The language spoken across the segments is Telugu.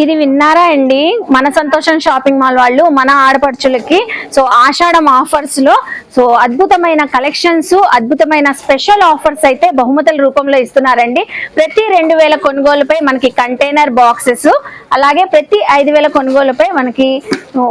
ఇది విన్నారా అండి, మన సంతోషం షాపింగ్ మాల్ వాళ్ళు మన ఆడపడుచులకి సో ఆషాఢం ఆఫర్స్ లో సో అద్భుతమైన కలెక్షన్స్, అద్భుతమైన స్పెషల్ ఆఫర్స్ అయితే బహుమతుల రూపంలో ఇస్తున్నారండి. ప్రతి 2000 కొనుగోలుపై మనకి కంటైనర్ బాక్సెస్, అలాగే ప్రతి 5000 కొనుగోలుపై మనకి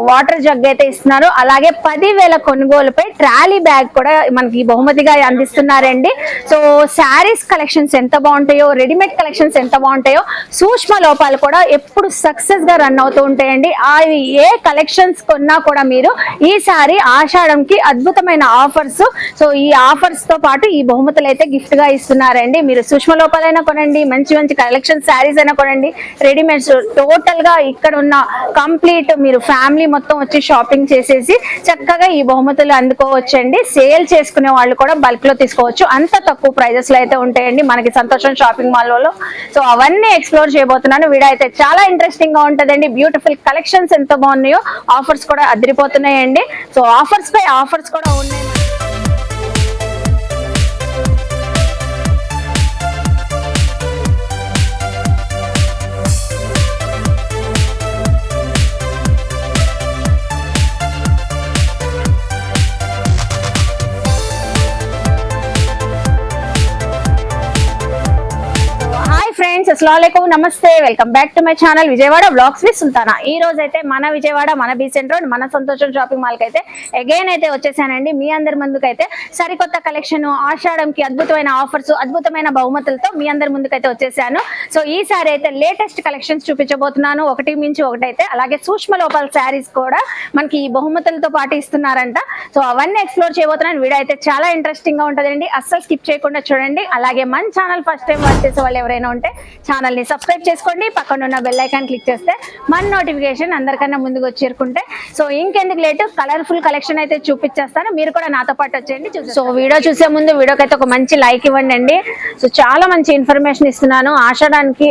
వాటర్ జగ్ అయితే ఇస్తున్నారు. అలాగే 10,000 కొనుగోలుపై ట్రాలీ బ్యాగ్ కూడా మనకి బహుమతిగా అందిస్తున్నారండి. సో శారీస్ కలెక్షన్స్ ఎంత బాగుంటాయో, రెడీమేడ్ కలెక్షన్స్ ఎంత బాగుంటాయో, సూక్ష్మ లోపాలు కూడా ఎప్పుడు సక్సెస్ గా రన్ అవుతూ ఉంటాయండి. అవి ఏ కలెక్షన్స్ కొన్నా కూడా మీరు ఈసారి ఆషాఢంకి అద్భుతమైన ఆఫర్స్, సో ఈ ఆఫర్స్ తో పాటు ఈ బహుమతులు అయితే గిఫ్ట్ గా ఇస్తున్నారండి. మీరు సూక్ష్మ లోపాలైనా కొనండి, మంచి మంచి కలెక్షన్ శారీస్ అయినా కొనండి, రెడీమేడ్స్ టోటల్ గా ఇక్కడ ఉన్న కంప్లీట్ మీరు ఫ్యామిలీ మొత్తం వచ్చి షాపింగ్ చేసేసి చక్కగా ఈ బహుమతులు అందుకోవచ్చండి. సేల్ చేసుకునే వాళ్ళు కూడా బల్క్ లో తీసుకోవచ్చు. అంత తక్కువ ప్రైజెస్ లో అయితే ఉంటాయండి మనకి సంతోషం షాపింగ్ మాల్ లో. సో అవన్నీ ఎక్స్ప్లోర్ చేయబోతున్నాను. వీడియో అయితే చాలా ఇంట్రెస్టింగ్ గా ఉంటదండి. బ్యూటిఫుల్ కలెక్షన్స్ ఎంత బాగున్నాయో, ఆఫర్స్ కూడా అదిరిపోతున్నాయండి. సో ఆఫర్స్ పై ఆఫర్స్ కూడా ఉన్నాయి. ఫ్రెండ్స్, అస్సలాముఅలైకుం, నమస్తే, welcome back to my channel Vijayawada vlogs with Sultana. ఈ రోజు అయితే మన విజయవాడ, మన బీసెంట్ రోడ్, మన సంతోషం షాపింగ్ మాల్ కి అయితే అగైన్ అయితే వచ్చేసానండి. మీ అందరి ముందుకు అయితే సరికొత్త కలెక్షన్, ఆషాఢంకి అద్భుతమైన ఆఫర్స్, అద్భుతమైన బహుమతులతో మీ అందరి ముందుకైతే వచ్చేసాను. సో ఈసారి అయితే లేటెస్ట్ కలెక్షన్స్ చూపించబోతున్నాను, ఒకటి మించి ఒకటైతే. అలాగే సూక్ష్మ లోపాల శారీస్ కూడా మనకి ఈ బహుమతులతో పాటు ఇస్తున్నారంట. సో అవన్నీ ఎక్స్ప్లోర్ చేయబోతున్నాను. వీడియో అయితే చాలా ఇంట్రెస్టింగ్ గా ఉంటుందండి, అస్సలు స్కిప్ చేయకుండా చూడండి. అలాగే మన ఛానల్ ఫస్ట్ టైం వాచ్ చేసే వాళ్ళు ఎవరైనా ఉంటే ఛానల్ ని సబ్స్క్రైబ్ చేసుకోండి, పక్కన ఉన్న బెల్ ఐకాన్ క్లిక్ చేస్తే మన నోటిఫికేషన్ అందరికన్నా ముందుకు వచ్చేరుకుంటే. సో ఇంకెందుకు లేటు, కలర్ఫుల్ కలెక్షన్ అయితే చూపించేస్తాను, మీరు కూడా నాతో పాటు వచ్చేయండి. సో వీడియో చూసే ముందు వీడియోకి అయితే ఒక మంచి లైక్ ఇవ్వండి అండి. సో చాలా మంచి ఇన్ఫర్మేషన్ ఇస్తున్నాను. ఆషాఢానికి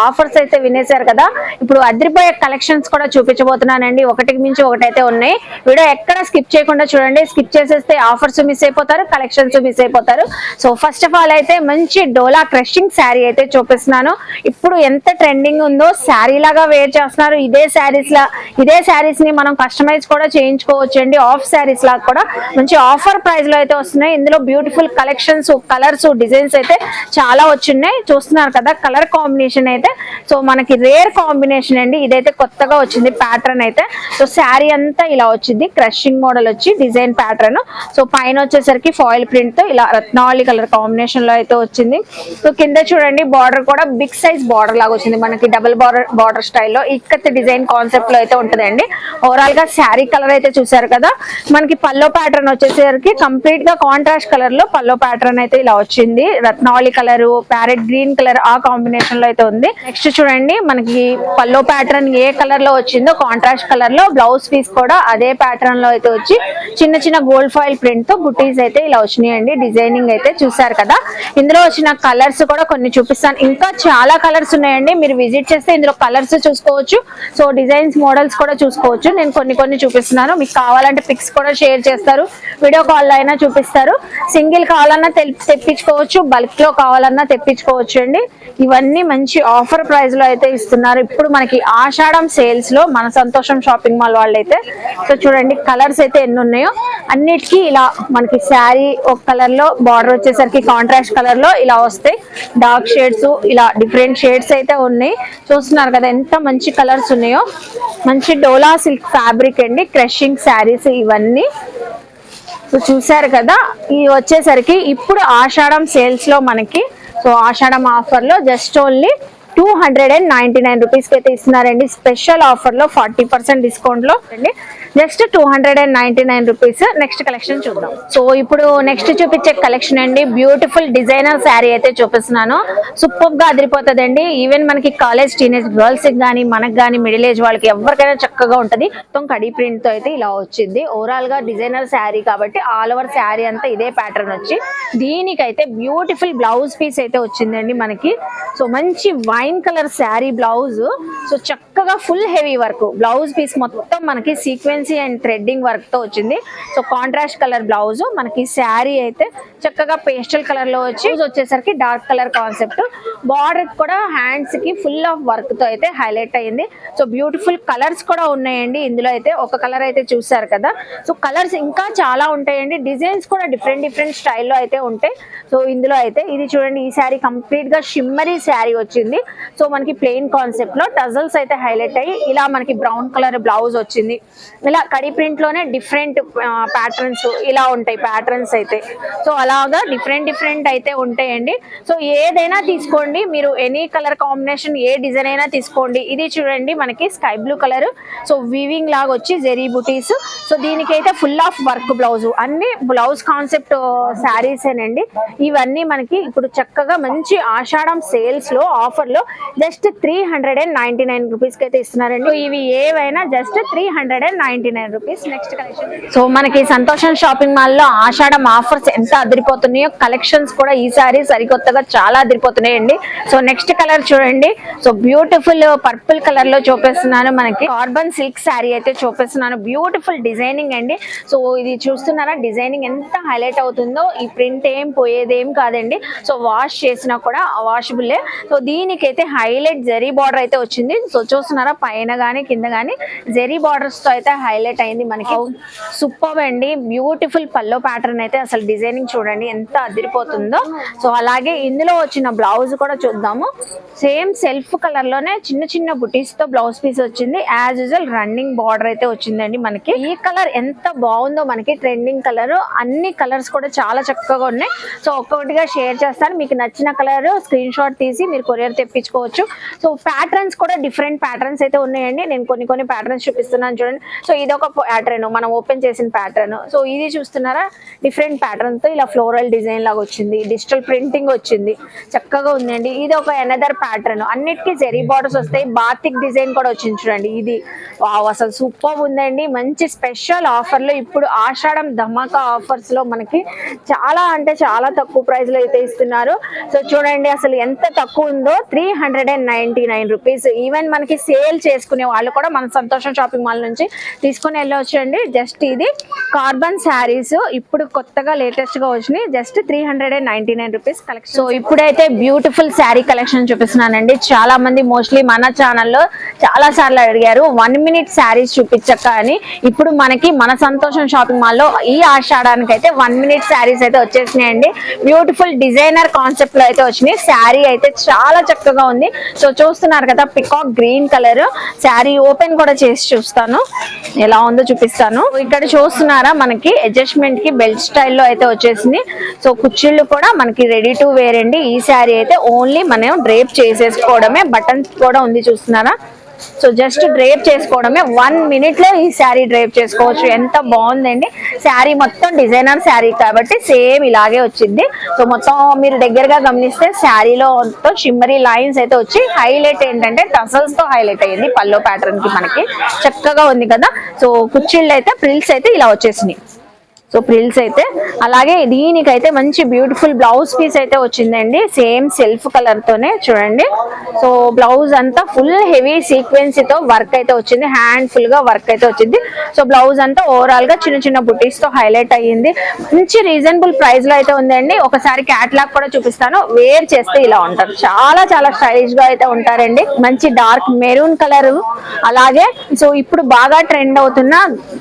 ఆఫర్స్ అయితే వినేశారు కదా, ఇప్పుడు అదిరిపోయే కలెక్షన్స్ కూడా చూపించబోతున్నానండి. ఒకటికి మించి ఒకటైతే ఉన్నాయి. వీడియో ఎక్కడ స్కిప్ చేయకుండా చూడండి. స్కిప్ చేసేస్తే ఆఫర్స్ మిస్ అయిపోతారు, కలెక్షన్స్ మిస్ అయిపోతారు. సో ఫస్ట్ ఆఫ్ ఆల్ అయితే మంచి డోలా క్రషింగ్ శారీ అయితే చూపిస్తున్నాను. ఇప్పుడు ఎంత ట్రెండింగ్ ఉందో, శారీ లాగా వేర్ చేస్తున్నారు. ఇదే శారీస్ ని మనం కస్టమైజ్ కూడా చేయించుకోవచ్చు అండి. ఆఫ్ శారీస్ లాగా కూడా మంచి ఆఫర్ ప్రైస్ లో అయితే వస్తున్నాయి. ఇందులో బ్యూటిఫుల్ కలెక్షన్స్, కలర్స్, డిజైన్స్ అయితే చాలా వచ్చినాయి. చూస్తున్నారు కదా కలర్ కాంబినేషన్ అయితే. సో మనకి రేర్ కాంబినేషన్ అండి, ఇదైతే కొత్తగా వచ్చింది ప్యాటర్న్ అయితే. సో శారీ అంతా ఇలా వచ్చింది, క్రషింగ్ మోడల్ వచ్చి డిజైన్ ప్యాటర్న్. సో పైన వచ్చేసరికి ఫాయిల్ ప్రింట్ తో ఇలా రత్నావళి కలర్ కాంబినేషన్ లో అయితే వచ్చింది. సో కింద చూడండి బార్డర్ కూడా బిగ్ సైజ్ బార్డర్ లాగా వచ్చింది, మనకి డబుల్ బార్డర్ స్టైల్లో ఇక్కత్ డిజైన్ కాన్సెప్ట్ లో అయితే ఉంటుందండి. ఓవరాల్ గా శారీ కలర్ అయితే చూసారు కదా. మనకి పల్లో ప్యాటర్న్ వచ్చేసరికి కంప్లీట్ గా కాంట్రాస్ట్ కలర్ లో పల్లో ప్యాటర్న్ అయితే ఇలా వచ్చింది. రత్నావళి కలర్, ప్యారెట్ గ్రీన్ కలర్ ఆ కాంబినేషన్ లో అయితే ఉంది. నెక్స్ట్ చూడండి మనకి పల్లో ప్యాటర్న్ ఏ కలర్ లో వచ్చిందో కాంట్రాస్ట్ కలర్ లో, బ్లౌజ్ పీస్ కూడా అదే ప్యాటర్న్ లో అయితే వచ్చి చిన్న చిన్న గోల్డ్ ఫాయిల్ ప్రింట్ తో బుటీస్ అయితే ఇలా వచ్చినాయండి. డిజైనింగ్ అయితే చూసారు కదా. ఇందులో వచ్చిన కలర్స్ కూడా కొన్ని చూపిస్తాను. ఇంకా చాలా కలర్స్ ఉన్నాయండి, మీరు విజిట్ చేస్తే ఇందులో కలర్స్ చూసుకోవచ్చు. సో డిజైన్స్, మోడల్స్ కూడా చూసుకోవచ్చు. నేను కొన్ని చూపిస్తున్నాను, మీకు కావాలంటే పిక్స్ కూడా షేర్ చేస్తారు, వీడియో కాల్ లో అయినా చూపిస్తారు. సింగిల్ కావాలన్నా తెప్పించుకోవచ్చు, బల్క్ లో కావాలన్నా తెప్పించుకోవచ్చు అండి. ఇవన్నీ మంచి ఆఫర్ ప్రైస్ లో అయితే ఇస్తున్నారు ఇప్పుడు మనకి ఆషాఢం సేల్స్ లో మన సంతోషం షాపింగ్ మాల్ వాళ్ళు అయితే. సో చూడండి కలర్స్ అయితే ఎన్ని ఉన్నాయో, అన్నిటికీ ఇలా మనకి శారీ ఒక కలర్ లో, బార్డర్ వచ్చేసరికి కాంట్రాస్ట్ కలర్ లో ఇలా వస్తాయి. డార్క్ షేడ్స్, ఇలా డిఫరెంట్ షేడ్స్ అయితే ఉన్నాయి. చూస్తున్నారు కదా ఎంత మంచి కలర్స్ ఉన్నాయో. మంచి డోలా సిల్క్ ఫ్యాబ్రిక్ అండి, క్రషింగ్ శారీస్ ఇవన్నీ. సో చూసారు కదా. ఇవి వచ్చేసరికి ఇప్పుడు ఆషాఢం సేల్స్ లో మనకి, సో ఆషాఢం ఆఫర్ లో జస్ట్ ఓన్లీ 299 రూపీస్ కి అయితే ఇస్తున్నారండి. స్పెషల్ ఆఫర్ లో 40% డిస్కౌంట్ లో అండి, జస్ట్ 299 రూపీస్. నెక్స్ట్ కలెక్షన్ చూద్దాం. సో ఇప్పుడు నెక్స్ట్ చూపించే కలెక్షన్ అండి, బ్యూటిఫుల్ డిజైనర్ శారీ అయితే చూపిస్తున్నాను. సూపర్ గా అదిరిపోతుందండి. ఈవెన్ మనకి కాలేజ్ టీనేజ్ గర్ల్స్ కి కానీ, మనకు కానీ, మిడిల్ ఏజ్ వాళ్ళకి ఎవరికైనా చక్కగా ఉంటది. మొత్తం కడీ ప్రింట్ తో అయితే ఇలా వచ్చింది. ఓవరాల్ గా డిజైనర్ శారీ కాబట్టి ఆల్ ఓవర్ శారీ అంతా ఇదే ప్యాటర్న్ వచ్చి, దీనికైతే బ్యూటిఫుల్ బ్లౌజ్ పీస్ అయితే వచ్చిందండి మనకి. సో మంచి wine colour sari blouse. So చక్కగా full heavy work blouse piece మొత్తం మనకి సీక్వెన్సీ అండ్ థ్రెడ్డింగ్ వర్క్ తో వచ్చింది. సో కాంట్రాస్ట్ కలర్ బ్లౌజ్, మనకి శారీ అయితే చక్కగా పేస్టల్ కలర్ లో వచ్చేసరికి డార్క్ కలర్ కాన్సెప్ట్. బార్డర్ కూడా హ్యాండ్స్ కి ఫుల్ ఆఫ్ వర్క్ తో అయితే హైలైట్ అయ్యింది. సో బ్యూటిఫుల్ కలర్స్ కూడా ఉన్నాయండి ఇందులో అయితే. ఒక కలర్ అయితే చూసారు కదా, సో కలర్స్ ఇంకా చాలా ఉంటాయండి. డిజైన్స్ కూడా డిఫరెంట్ స్టైల్లో అయితే ఉంటాయి. సో ఇందులో అయితే ఇది చూడండి, ఈ శారీ కంప్లీట్ గా షిమ్మరీ శారీ వచ్చింది. సో మనకి ప్లెయిన్ కాన్సెప్ట్ లో టజల్స్ అయితే హైలైట్ అయ్యి ఇలా మనకి బ్రౌన్ కలర్ బ్లౌజ్ వచ్చింది. ఇలా కడి ప్రింట్ లోనే డిఫరెంట్ ప్యాటర్న్స్ ఇలా ఉంటాయి ప్యాటర్న్స్ అయితే. సో అలాగా డిఫరెంట్ అయితే ఉంటాయండి. సో ఏదైనా తీసుకోండి మీరు, ఎనీ కలర్ కాంబినేషన్ ఏ డిజైన్ అయినా తీసుకోండి. ఇది చూడండి మనకి sky blue colour, so weaving లాగా వచ్చి జెరీ బుటీస్. సో దీనికైతే ఫుల్ ఆఫ్ వర్క్ బ్లౌజ్, అన్ని బ్లౌజ్ కాన్సెప్ట్ శారీస్ ఏనండి ఇవన్నీ. మనకి ఇప్పుడు చక్కగా మంచి ఆషాఢం సేల్స్ లో ఆఫర్ లో జస్ట్ 399 రూపీస్ కి అయితే ఇస్తున్నారండి. ఇవి ఏవైనా just 399 rupees. Next collection, so మనకి సంతోషం షాపింగ్ మాల్ లో ఆషాఢం ఆఫర్స్ ఎంత అదిరిపోతున్నాయో, కలెక్షన్స్ కూడా ఈసారి సరికొత్తగా చాలా అదిరిపోతున్నాయండి. సో నెక్స్ట్ కలర్ చూడండి, సో బ్యూటిఫుల్ పర్పుల్ కలర్ లో చూపిస్తున్నాను. మనకి కార్బన్ సిల్క్ శారీ అయితే చూపిస్తున్నాను. బ్యూటిఫుల్ డిజైనింగ్ అండి. సో ఇది చూస్తున్నారా, డిజైనింగ్ ఎంత హైలైట్ అవుతుందో. ఈ ప్రింట్ ఏం పోయేదేం కాదండి. సో వాష్ చేసినా కూడా వాషబుల్లే. సో దీనికైతే హైలైట్ జెరీ బార్డర్ అయితే వచ్చింది. సో చూస్తున్నారా, పైన గానీ కింద గానీ జెరీ బార్డర్స్ తో అయితే హైలైట్ అయింది మనకి. సూపర్ అండి, బ్యూటిఫుల్ పల్లో ప్యాటర్న్ అయితే. అసలు డిజైనింగ్ చూడండి ఎంత అదిరిపోతుందో. సో అలాగే ఇందులో వచ్చిన బ్లౌజ్ కూడా చూద్దాము. సేమ్ సెల్ఫ్ కలర్ లోనే చిన్న బుటీస్ తో బ్లౌజ్ పీస్ వచ్చింది. యాజ్ యూజువల్ రన్నింగ్ బార్డర్ అయితే వచ్చిందండి మనకి. ఈ కలర్ ఎంత బాగుందో, మనకి ట్రెండింగ్ కలర్. అన్ని కలర్స్ కూడా చాలా చక్కగా ఉన్నాయి. సో ఒక్కొక్కటిగా షేర్ చేస్తాను. మీకు నచ్చిన కలర్ స్క్రీన్ షాట్ తీసి మీరు కొరియర్ తెప్పించుకోవచ్చు. సో ప్యాటర్న్స్ కూడా డిఫరెంట్ ప్యాటర్న్స్ అయితే ఉన్నాయండి. నేను కొన్ని ప్యాటర్న్స్ చూపిస్తున్నాను చూడండి. సో ఇది ఒక ప్యాటర్న్ మనం ఓపెన్ చేసిన ప్యాటర్న్. సో ఇది చూస్తున్నారా, డిఫరెంట్ ప్యాటర్న్ తో ఇలా ఫ్లోరల్ డిజైన్ లాగా వచ్చింది. డిజిటల్ ప్రింటింగ్ వచ్చింది, చక్కగా ఉందండి. ఇది ఒక ఎనదర్ ప్యాటర్న్. అన్నిటికీ జెరీ బార్డర్స్ వస్తాయి. బాతిక్ డిజైన్ కూడా వచ్చింది చూడండి. ఇది వావ్, అసలు సూపర్ ఉందండి. మంచి స్పెషల్ ఆఫర్ లో ఇప్పుడు ఆషాఢం ధమాకా ఆఫర్స్ లో మనకి చాలా అంటే చాలా తక్కువ ప్రైస్ లో అయితే ఇస్తున్నారు. సో చూడండి అసలు ఎంత తక్కువ ఉందో, 399 రూపీస్. ఈవెన్ మనకి సేల్ చేసుకునే వాళ్ళు కూడా మన సంతోషం షాపింగ్ మాల్ నుంచి తీసుకుని వెళ్ళవచ్చు అండి. జస్ట్ ఇది కార్బన్ శారీస్ ఇప్పుడు కొత్తగా లేటెస్ట్ గా వచ్చినాయి. Just 399 rupees collection. సో ఇప్పుడైతే బ్యూటిఫుల్ శారీ కలెక్షన్ చూపిస్తున్నానండి. చాలా మంది మోస్ట్లీ మన ఛానల్లో చాలా సార్లు అడిగారు 1 మినిట్ శారీస్ చూపించక్క అని. ఇప్పుడు మనకి మన సంతోషం షాపింగ్ మాల్ లో ఈ ఆషాఢానికి అయితే 1 మినిట్ శారీస్ అయితే వచ్చేసినాయండి. బ్యూటిఫుల్ డిజైనర్ కాన్సెప్ట్ లో అయితే వచ్చినాయి. శారీ అయితే చాలా చక్కగా ఉంది. సో చూస్తున్నారు కదా, peacock green colour sari. Open కూడా చేసి చూస్తాను ఎలా ఉందో చూపిస్తాను. ఇక్కడ చూస్తున్నారా, మనకి అడ్జస్ట్మెంట్ కి బెల్ట్ స్టైల్లో అయితే వచ్చేసింది. సో కుచ్చిళ్ళు కూడా మనకి రెడీ టు వేర్ అండి. ఈ శారీ అయితే ఓన్లీ మనం డ్రేప్ చేసేసుకోవడమే. బటన్స్ కూడా ఉంది చూస్తున్నారా. సో జస్ట్ డ్రేప్ చేసుకోవడమే. 1 మినిట్ లో ఈ శారీ డ్రేప్ చేసుకోవచ్చు. ఎంత బాగుందండి. శారీ మొత్తం డిజైనర్ శారీ కాబట్టి సేమ్ ఇలాగే వచ్చింది. సో మొత్తం మీరు దగ్గరగా గమనిస్తే శారీలో మొత్తం షిమ్మరీ లైన్స్ అయితే వచ్చి హైలైట్ ఏంటంటే టసల్స్ తో హైలైట్ అయ్యింది. పల్లో ప్యాటర్న్ కి మనకి చక్కగా ఉంది కదా. సో కుచ్చిళ్ళు అయితే ప్రిల్స్ అయితే ఇలా వచ్చేసినాయి. సో ప్రిల్స్ అయితే అలాగే దీనికైతే మంచి బ్యూటిఫుల్ బ్లౌజ్ పీస్ అయితే వచ్చిందండి. సేమ్ సెల్ఫ్ కలర్ తోనే చూడండి. సో బ్లౌజ్ అంతా ఫుల్ హెవీ సీక్వెన్స్ తో వర్క్ అయితే వచ్చింది. హ్యాండ్ ఫుల్ గా వర్క్ అయితే వచ్చింది. సో బ్లౌజ్ అంతా ఓవరాల్ గా చిన్న బుటీస్ తో హైలైట్ అయ్యింది. మంచి రీజనబుల్ ప్రైస్ లో అయితే ఉందండి. ఒకసారి క్యాట్లాగ్ కూడా చూపిస్తాను. వేర్ చేస్తే ఇలా ఉంటారు. చాలా స్టైలిష్ గా అయితే ఉంటారండి. మంచి డార్క్ మెరూన్ కలర్, అలాగే సో ఇప్పుడు బాగా ట్రెండ్ అవుతున్న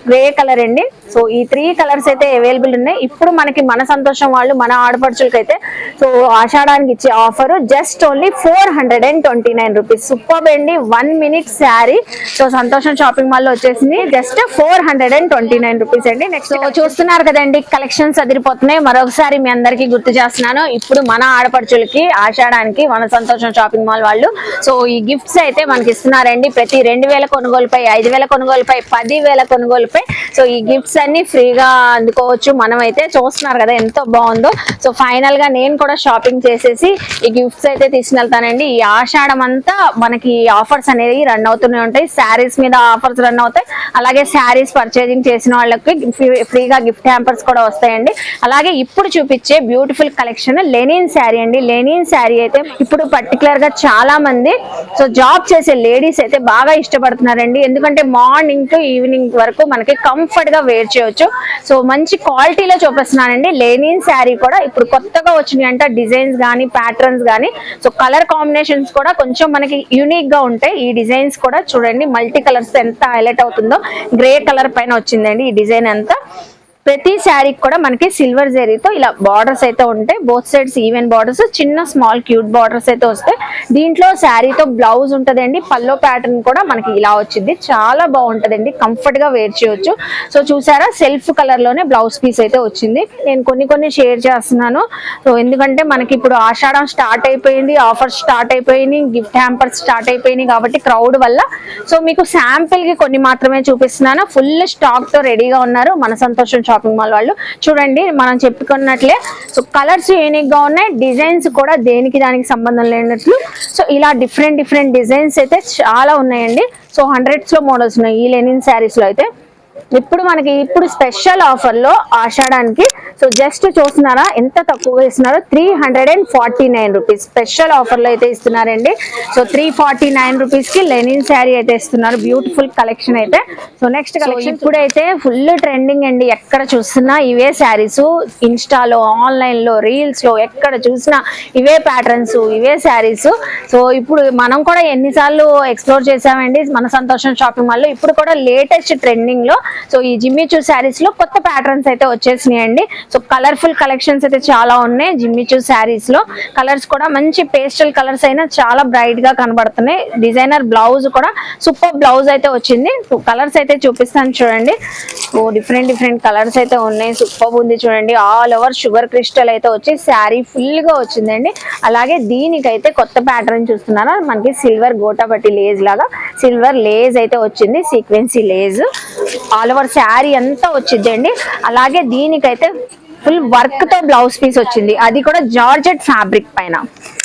గ్రే కలర్ అండి. సో ఈ 3 కలర్స్ అయితే అవైలబుల్ ఉన్నాయి. ఇప్పుడు మనకి మన సంతోషం వాళ్ళు మన ఆడపడుచులకి అయితే సో ఆషాఢానికి ఇచ్చే offer just only 429 rupees. Super అండి. 1 మినిట్ శారీ. సో సంతోషం షాపింగ్ మాల్ లో వచ్చేసింది. జస్ట్ 429 రూపీస్ అండి. నెక్స్ట్ చూస్తున్నారు కదండి, కలెక్షన్స్ అదిరిపోతున్నాయి. మరొకసారి మీ అందరికి గుర్తు చేస్తున్నాను, ఇప్పుడు మన ఆడపడుచులకి ఆషాఢానికి మన సంతోషం షాపింగ్ మాల్ వాళ్ళు సో ఈ గిఫ్ట్స్ అయితే మనకి ఇస్తున్నారండి. ప్రతి 2000 కొనుగోలుపై, 5000 కొనుగోలుపై, 10,000 కొనుగోలుపై సో ఈ గిఫ్ట్స్ అన్ని ఫ్రీగా అందుకోవచ్చు. మనం అయితే చూస్తున్నారు కదా ఎంత బాగుందో. సో ఫైనల్ గా నేను కూడా షాపింగ్ చేసేసి ఈ గిఫ్ట్స్ అయితే తీసుకెళ్తానండి. ఈ ఆషాఢం అంతా మనకి ఆఫర్స్ అనేది రన్ అవుతూనే ఉంటాయి. శారీస్ మీద ఆఫర్స్ రన్ అవుతాయి, అలాగే శారీస్ పర్చేజింగ్ చేసిన వాళ్ళకి ఫ్రీగా గిఫ్ట్ హ్యాంపర్స్ కూడా వస్తాయండి. అలాగే ఇప్పుడు చూపించే బ్యూటిఫుల్ కలెక్షన్ లెనిన్ శారీ అండి. లెనిన్ శారీ అయితే ఇప్పుడు పర్టికులర్ గా చాలా మంది సో జాబ్ చేసే లేడీస్ అయితే బాగా ఇష్టపడుతున్నారండి. ఎందుకంటే మార్నింగ్ టు ఈవినింగ్ వరకు మనకి కంఫర్ట్ గా వేర్ చేయొచ్చు. సో మంచి క్వాలిటీలో చూపిస్తున్నానండి. లెనిన్ శారీ కూడా ఇప్పుడు కొత్తగా వచ్చినాయి అంట డిజైన్స్ గానీ ప్యాటర్న్స్ గానీ. సో కలర్ కాంబినేషన్స్ కూడా కొంచెం మనకి యూనిక్ గా ఉంటాయి. ఈ డిజైన్స్ కూడా చూడండి మల్టీ కలర్స్ ఎంత హైలైట్ అవుతుందో. గ్రే కలర్ పైన వచ్చిందండి ఈ డిజైన్ అంతా. ప్రతి శారీకి కూడా మనకి సిల్వర్ జరీతో ఇలా బార్డర్స్ అయితే ఉంటాయి. బోత్ సైడ్స్ ఈవెన్ బార్డర్స్, చిన్న స్మాల్ క్యూట్ బార్డర్స్ అయితే వస్తాయి. దీంట్లో శారీతో బ్లౌజ్ ఉంటదండి. పల్లో ప్యాటర్న్ కూడా మనకి ఇలా వచ్చింది. చాలా బాగుంటదండి, కంఫర్ట్ గా వేర్ చేయొచ్చు. సో చూసారా సెల్ఫ్ కలర్ లోనే బ్లౌజ్ పీస్ అయితే వచ్చింది. నేను కొన్ని షేర్ చేస్తున్నాను. సో ఎందుకంటే మనకి ఇప్పుడు ఆషాఢం స్టార్ట్ అయిపోయింది, ఆఫర్స్ స్టార్ట్ అయిపోయినాయి, గిఫ్ట్ హ్యాంపర్స్ స్టార్ట్ అయిపోయినాయి కాబట్టి క్రౌడ్ వల్ల. సో మీకు శాంపిల్ కి కొన్ని మాత్రమే చూపిస్తున్నాను. ఫుల్ స్టాక్ తో రెడీగా ఉన్నారు మన సంతోషం షాపింగ్ మాల్ వాళ్ళు. చూడండి మనం చెప్పుకున్నట్లే సో కలర్స్ యూనిక్ గా ఉన్నాయి, డిజైన్స్ కూడా దేనికి దానికి సంబంధం లేనట్లు. సో ఇలా డిఫరెంట్ డిజైన్స్ అయితే చాలా ఉన్నాయండి. సో హండ్రెడ్స్ లో మోడల్స్ ఉన్నాయి ఈ లెనిన్ శారీస్ లో అయితే. ఇప్పుడు స్పెషల్ ఆఫర్ లో ఆషాఢానికి సో జస్ట్ చూస్తున్నారా ఎంత తక్కువగా ఇస్తున్నారో. 349 రూపీస్ స్పెషల్ ఆఫర్ లో అయితే ఇస్తున్నారండి. సో 349 రూపీస్ కి లెనిన్ శారీ అయితే ఇస్తున్నారు. బ్యూటిఫుల్ కలెక్షన్ అయితే. సో నెక్స్ట్ కలెక్షన్ ఇప్పుడైతే ఫుల్ ట్రెండింగ్ అండి. ఎక్కడ చూస్తున్నా ఇవే శారీస్, ఇన్స్టాలో, ఆన్లైన్ లో, రీల్స్ లో ఎక్కడ చూసినా ఇవే ప్యాటర్న్స్, ఇవే శారీస్. సో ఇప్పుడు మనం కూడా ఎన్నిసార్లు ఎక్స్ప్లోర్ చేసామండి మన సంతోషం షాపింగ్ మాల్ లో. ఇప్పుడు కూడా లేటెస్ట్ ట్రెండింగ్ లో సో ఈ జిమ్మిచూ శారీస్ లో కొత్త ప్యాటర్న్స్ అయితే వచ్చేసినాయండి. సో కలర్ఫుల్ కలెక్షన్స్ అయితే చాలా ఉన్నాయి జిమ్మిచూ శారీస్ లో. కలర్స్ కూడా మంచి పేస్టల్ కలర్స్ అయినా చాలా బ్రైట్ గా కనబడుతున్నాయి. డిజైనర్ బ్లౌజ్ కూడా సూపర్ బ్లౌజ్ అయితే వచ్చింది. సో కలర్స్ అయితే చూపిస్తాను చూడండి. ఓ డిఫరెంట్ కలర్స్ అయితే ఉన్నాయి. సూపర్ ఉంది చూడండి. ఆల్ ఓవర్ షుగర్ క్రిస్టల్ అయితే వచ్చి శారీ ఫుల్ గా వచ్చిందండి. అలాగే దీనికైతే కొత్త ప్యాటర్న్ చూస్తున్నారా, మనకి సిల్వర్ గోటాపట్టి లేజ్ లాగా సిల్వర్ లేజ్ అయితే వచ్చింది, సీక్వెన్సీ లేజ్. ఆల్ ఓవర్ శారీ అంతా వచ్చిందండి. అలాగే దీనికైతే ఫుల్ వర్క్ తో బ్లౌజ్ పీస్ వచ్చింది, అది కూడా జార్జెట్ ఫ్యాబ్రిక్ పైన.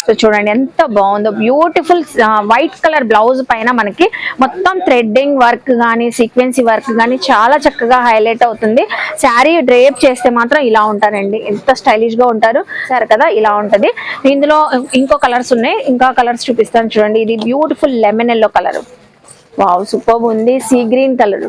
సో చూడండి ఎంత బాగుందో. బ్యూటిఫుల్ వైట్ కలర్ బ్లౌజ్ పైన మనకి మొత్తం థ్రెడ్డింగ్ వర్క్ కానీ సీక్వెన్సీ వర్క్ కానీ చాలా చక్కగా హైలైట్ అవుతుంది. శారీ డ్రేప్ చేస్తే మాత్రం ఇలా ఉంటారండి, ఎంత స్టైలిష్ గా ఉంటారు. సరే కదా ఇలా ఉంటది. ఇందులో ఇంకో కలర్స్ ఉన్నాయి, ఇంకా కలర్స్ చూపిస్తాను చూడండి. ఇది beautiful lemon yellow colour, wow super ఉంది. సీ గ్రీన్ కలర్,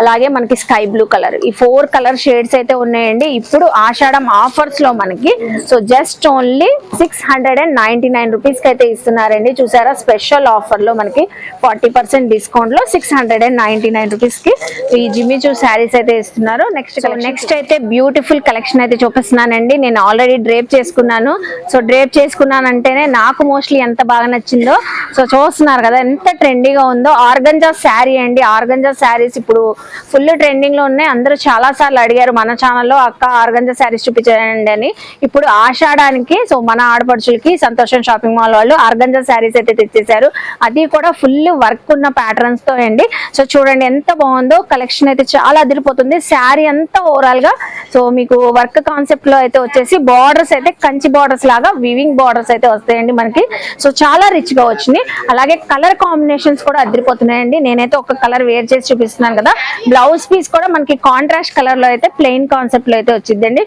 అలాగే మనకి స్కై బ్లూ కలర్. ఈ 4 కలర్ షేడ్స్ అయితే ఉన్నాయండి ఇప్పుడు ఆషాఢం ఆఫర్స్ లో మనకి. సో జస్ట్ ఓన్లీ 699 రూపీస్ కి అయితే ఇస్తున్నారండి. చూసారా స్పెషల్ ఆఫర్ లో మనకి 40% డిస్కౌంట్ లో 699 రూపీస్ కి ఈ జిమ్మిచూ శారీస్ అయితే ఇస్తున్నారు. నెక్స్ట్ అయితే బ్యూటిఫుల్ కలెక్షన్ అయితే చూపిస్తున్నానండి. నేను ఆల్రెడీ డ్రేప్ చేసుకున్నాను. సో డ్రేప్ చేసుకున్నానంటేనే నాకు మోస్ట్లీ ఎంత బాగా నచ్చిందో. సో చూస్తున్నారు కదా ఎంత ట్రెండీగా ఉందో. ఆర్గంజా శారీ అండి. ఆర్గంజా శారీస్ ఇప్పుడు ఫుల్ ట్రెండింగ్ లో ఉన్నాయి. అందరూ చాలా సార్లు అడిగారు మన ఛానల్లో, అక్క ఆర్గంజా శారీస్ చూపించండి అని. ఇప్పుడు ఆషాఢానికి సో మన ఆడపడుచులకి సంతోషం షాపింగ్ మాల్ వాళ్ళు ఆర్గంజా శారీస్ అయితే తెచ్చేసారు. అది కూడా ఫుల్ వర్క్ ఉన్న ప్యాటర్న్స్ తో అండి. సో చూడండి ఎంత బాగుందో. కలెక్షన్ అయితే చాలా అదిరిపోతుంది. శారీ అంతా ఓవరాల్ గా సో మీకు వర్క్ కాన్సెప్ట్ లో అయితే వచ్చేసి బార్డర్స్ అయితే కంచి బార్డర్స్ లాగా వివింగ్ బార్డర్స్ అయితే వస్తాయండి మనకి. సో చాలా రిచ్ గా వచ్చినాయి. అలాగే కలర్ కాంబినేషన్స్ కూడా అదిరిపోతున్నాయండి. నేనైతే ఒక కలర్ వేర్ చేసి చూపిస్తున్నాను కదా. బ్లౌజ్ పీస్ కూడా మనకి కాంట్రాస్ట్ కలర్ లో అయితే ప్లెయిన్ కాన్సెప్ట్ లో అయితే వచ్చిందండి.